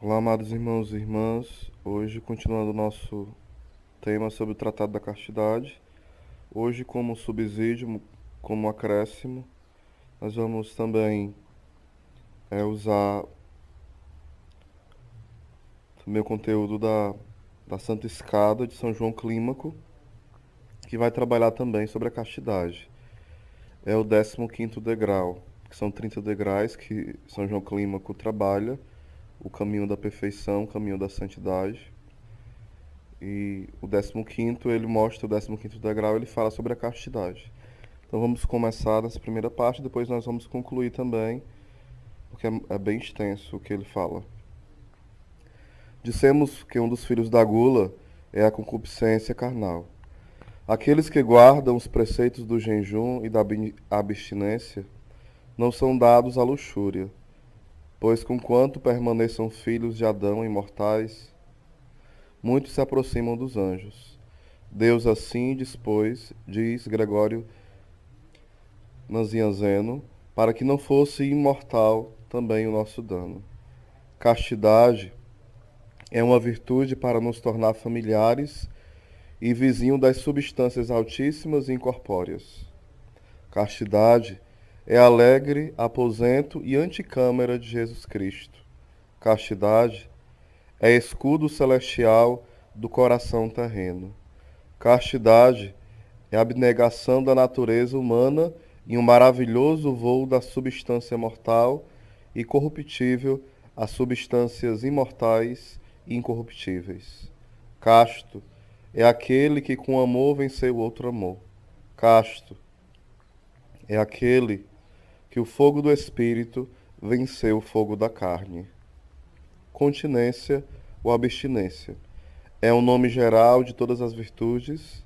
Olá, amados irmãos e irmãs. Hoje, continuando o nosso tema sobre o Tratado da Castidade, hoje, como subsídio, como acréscimo, nós vamos também usar também o conteúdo da Santa Escada de São João Clímaco, que vai trabalhar também sobre a castidade. É o 15º degrau, que são 30 degraus que São João Clímaco trabalha, o caminho da perfeição, o caminho da santidade. E o 15º, ele mostra o 15º degrau, ele fala sobre a castidade. Então vamos começar nessa primeira parte, depois nós vamos concluir também, porque é bem extenso o que ele fala. Dissemos que um dos filhos da gula é a concupiscência carnal. Aqueles que guardam os preceitos do jejum e da abstinência não são dados à luxúria, pois conquanto permaneçam filhos de Adão imortais, muitos se aproximam dos anjos. Deus assim dispôs, diz Gregório Nazianzeno, para que não fosse imortal também o nosso dano. Castidade é uma virtude para nos tornar familiares e vizinho das substâncias altíssimas e incorpóreas. Castidade é alegre aposento e anticâmara de Jesus Cristo. Castidade é escudo celestial do coração terreno. Castidade é a abnegação da natureza humana em um maravilhoso voo da substância mortal e corruptível às substâncias imortais e incorruptíveis. Casto é aquele que com amor venceu outro amor. Casto é aquele que o fogo do espírito venceu o fogo da carne. Continência ou abstinência é um nome geral de todas as virtudes,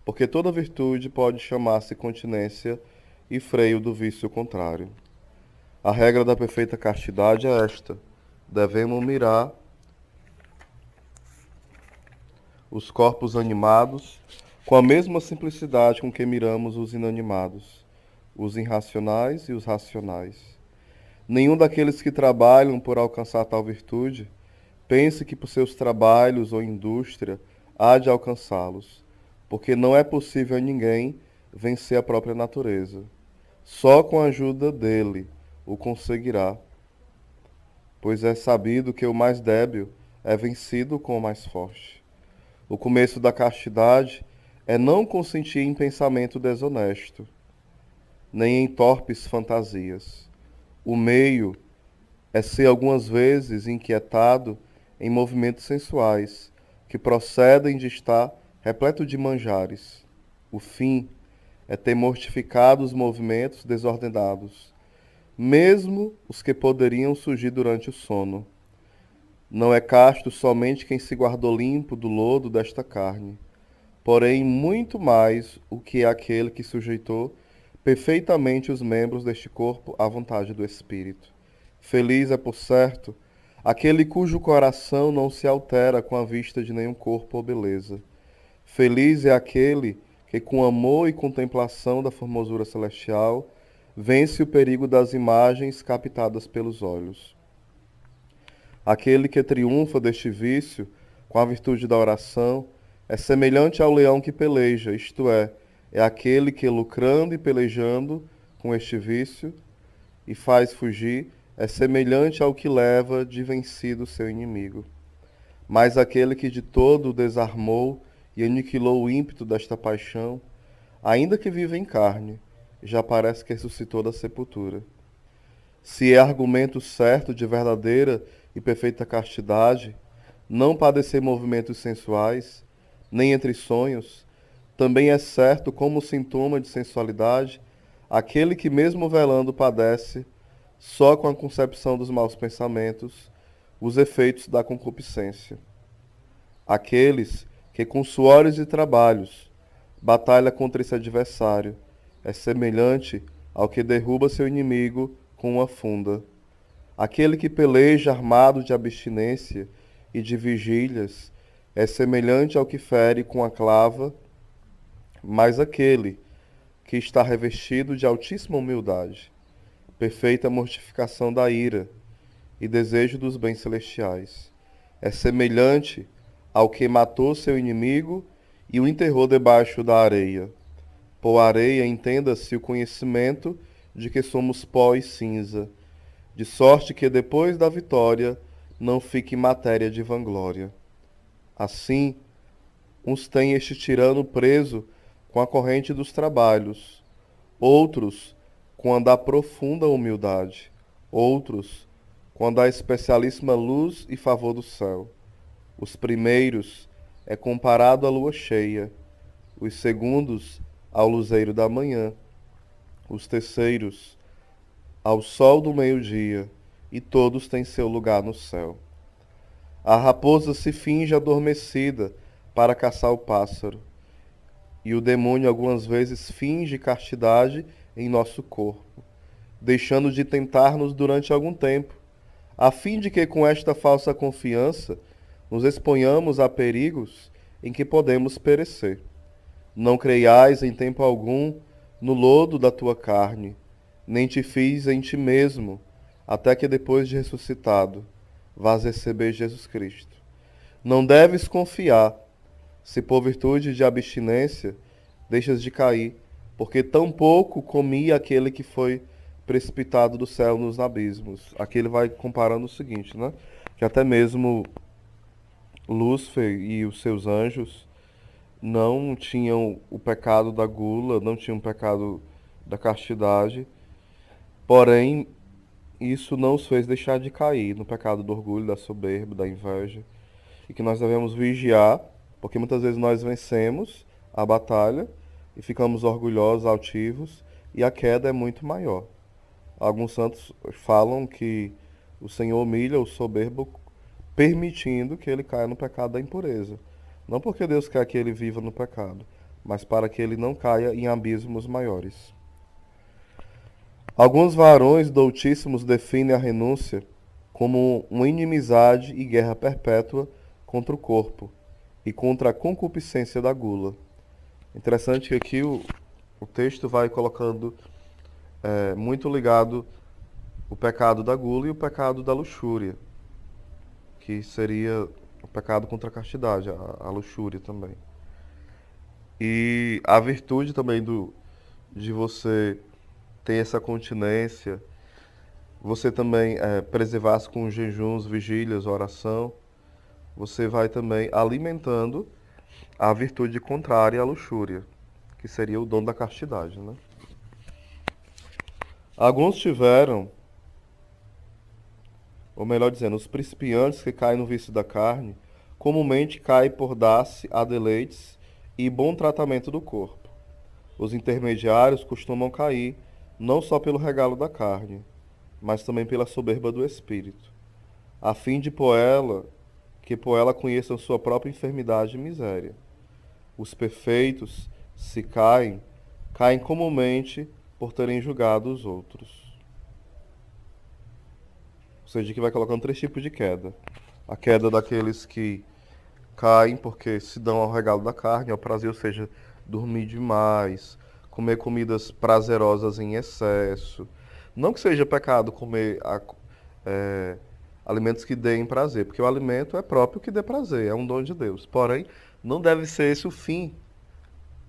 porque toda virtude pode chamar-se continência e freio do vício contrário. A regra da perfeita castidade é esta: devemos mirar os corpos animados com a mesma simplicidade com que miramos os inanimados, os irracionais e os racionais. Nenhum daqueles que trabalham por alcançar tal virtude pense que por seus trabalhos ou indústria há de alcançá-los, porque não é possível a ninguém vencer a própria natureza. Só com a ajuda dele o conseguirá, pois é sabido que o mais débil é vencido com o mais forte. O começo da castidade é não consentir em pensamento desonesto, nem em torpes fantasias. O meio é ser algumas vezes inquietado em movimentos sensuais, que procedem de estar repleto de manjares. O fim é ter mortificado os movimentos desordenados, mesmo os que poderiam surgir durante o sono. Não é casto somente quem se guardou limpo do lodo desta carne, porém muito mais o que é aquele que sujeitou perfeitamente os membros deste corpo à vontade do Espírito. Feliz é, por certo, aquele cujo coração não se altera com a vista de nenhum corpo ou beleza. Feliz é aquele que, com amor e contemplação da formosura celestial, vence o perigo das imagens captadas pelos olhos. Aquele que triunfa deste vício com a virtude da oração é semelhante ao leão que peleja, isto é aquele que, lucrando e pelejando com este vício e faz fugir, é semelhante ao que leva de vencido seu inimigo. Mas aquele que de todo desarmou e aniquilou o ímpeto desta paixão, ainda que viva em carne, já parece que ressuscitou da sepultura. Se é argumento certo de verdadeira e perfeita castidade, não padecer movimentos sensuais, nem entre sonhos, também é certo como sintoma de sensualidade aquele que mesmo velando padece, só com a concepção dos maus pensamentos, os efeitos da concupiscência. Aqueles que com suores e trabalhos batalha contra esse adversário é semelhante ao que derruba seu inimigo com uma funda. Aquele que peleja armado de abstinência e de vigílias é semelhante ao que fere com a clava, mas aquele que está revestido de altíssima humildade, perfeita mortificação da ira e desejo dos bens celestiais. É semelhante ao que matou seu inimigo e o enterrou debaixo da areia. Por areia, entenda-se o conhecimento de que somos pó e cinza, de sorte que depois da vitória não fique matéria de vanglória. Assim, uns têm este tirano preso com a corrente dos trabalhos, outros com a da profunda humildade, outros com a da especialíssima luz e favor do céu. Os primeiros é comparado à lua cheia, os segundos ao luzeiro da manhã, os terceiros ao sol do meio-dia, e todos têm seu lugar no céu. A raposa se finge adormecida para caçar o pássaro, e o demônio algumas vezes finge castidade em nosso corpo, deixando de tentar-nos durante algum tempo, a fim de que com esta falsa confiança nos exponhamos a perigos em que podemos perecer. Não creiais em tempo algum no lodo da tua carne, nem te fies em ti mesmo, até que depois de ressuscitado, vás receber Jesus Cristo. Não deves confiar, se por virtude de abstinência deixas de cair, porque tão pouco comia aquele que foi precipitado do céu nos abismos. Aqui ele vai comparando o seguinte, né? Que até mesmo Lúcifer e os seus anjos não tinham o pecado da gula, não tinham o pecado da castidade, porém isso não os fez deixar de cair no pecado do orgulho, da soberba, da inveja, e que nós devemos vigiar, porque muitas vezes nós vencemos a batalha e ficamos orgulhosos, altivos, e a queda é muito maior. Alguns santos falam que o Senhor humilha o soberbo permitindo que ele caia no pecado da impureza. Não porque Deus quer que ele viva no pecado, mas para que ele não caia em abismos maiores. Alguns varões doutíssimos definem a renúncia como uma inimizade e guerra perpétua contra o corpo e contra a concupiscência da gula. Interessante que aqui o texto vai colocando muito ligado o pecado da gula e o pecado da luxúria, que seria o pecado contra a castidade, a luxúria também. E a virtude também de você ter essa continência, você também preservar-se com jejuns, vigílias, oração, você vai também alimentando a virtude contrária à luxúria, que seria o dom da castidade, né? Alguns tiveram, ou melhor dizendo, os principiantes que caem no vício da carne, comumente caem por dar-se a deleites e bom tratamento do corpo. Os intermediários costumam cair não só pelo regalo da carne, mas também pela soberba do espírito, a fim de que por ela conheçam sua própria enfermidade e miséria. Os perfeitos, se caem, caem comumente por terem julgado os outros. Ou seja, que vai colocando três tipos de queda. A queda daqueles que caem porque se dão ao regalo da carne, ao prazer, ou seja, dormir demais, comer comidas prazerosas em excesso. Não que seja pecado comer alimentos que deem prazer, porque o alimento é próprio que dê prazer, é um dom de Deus. Porém, não deve ser esse o fim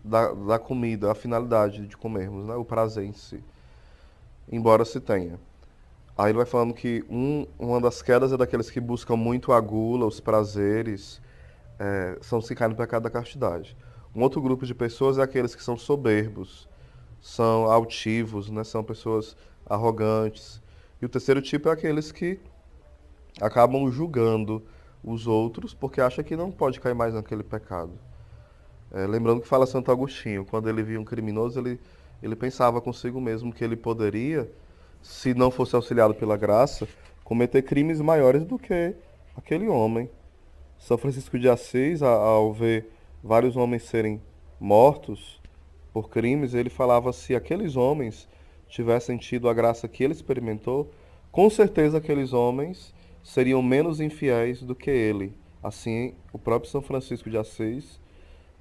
da comida, a finalidade de comermos, né? O prazer em si, embora se tenha. Aí ele vai falando que uma das quedas é daqueles que buscam muito a gula, os prazeres, são os que caem no pecado da castidade. Um outro grupo de pessoas é aqueles que são soberbos, são altivos, né? São pessoas arrogantes. E o terceiro tipo é aqueles que acabam julgando os outros porque acham que não pode cair mais naquele pecado. Lembrando que fala Santo Agostinho, quando ele via um criminoso, ele pensava consigo mesmo que ele poderia, se não fosse auxiliado pela graça, cometer crimes maiores do que aquele homem. São Francisco de Assis, ao ver vários homens serem mortos por crimes, ele falava: se aqueles homens tivessem tido a graça que ele experimentou, com certeza aqueles homens seriam menos infiéis do que ele. Assim, o próprio São Francisco de Assis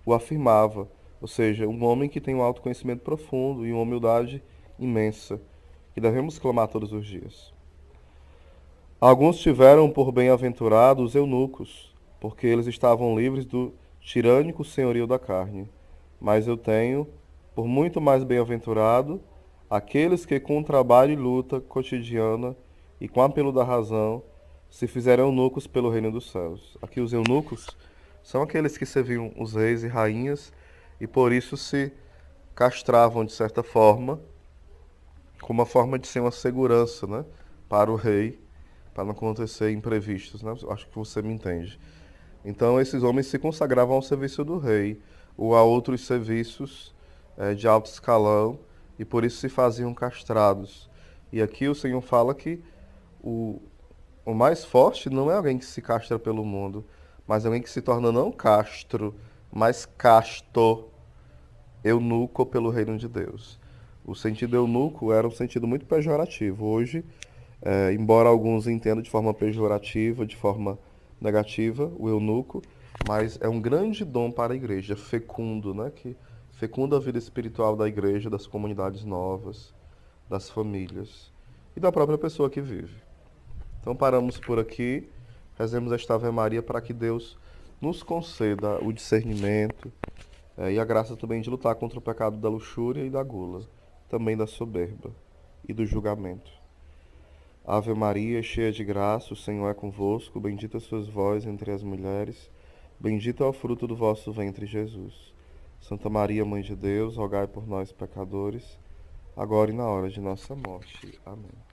o afirmava, ou seja, um homem que tem um autoconhecimento profundo e uma humildade imensa, que devemos clamar todos os dias. Alguns tiveram por bem-aventurados os eunucos, porque eles estavam livres do tirânico senhorio da carne. Mas eu tenho por muito mais bem-aventurado aqueles que com trabalho e luta cotidiana e com apelo da razão se fizeram eunucos pelo reino dos céus. Aqui os eunucos são aqueles que serviam os reis e rainhas e por isso se castravam de certa forma, como uma forma de ser uma segurança, né, para o rei, para não acontecer imprevistos, né? Acho que você me entende. Então esses homens se consagravam ao serviço do rei ou a outros serviços de alto escalão e por isso se faziam castrados. E aqui o Senhor fala que o, o mais forte não é alguém que se castra pelo mundo, mas alguém que se torna não castro, mas casto, eunuco pelo reino de Deus. O sentido eunuco era um sentido muito pejorativo. Hoje, embora alguns entendam de forma pejorativa, de forma negativa, o eunuco, mas é um grande dom para a igreja, fecundo, né? Que fecunda a vida espiritual da igreja, das comunidades novas, das famílias e da própria pessoa que vive. Então paramos por aqui, rezemos esta Ave Maria para que Deus nos conceda o discernimento e a graça também de lutar contra o pecado da luxúria e da gula, também da soberba e do julgamento. Ave Maria, cheia de graça, o Senhor é convosco, bendita sois vós entre as mulheres, bendito é o fruto do vosso ventre, Jesus. Santa Maria, Mãe de Deus, rogai por nós, pecadores, agora e na hora de nossa morte. Amém.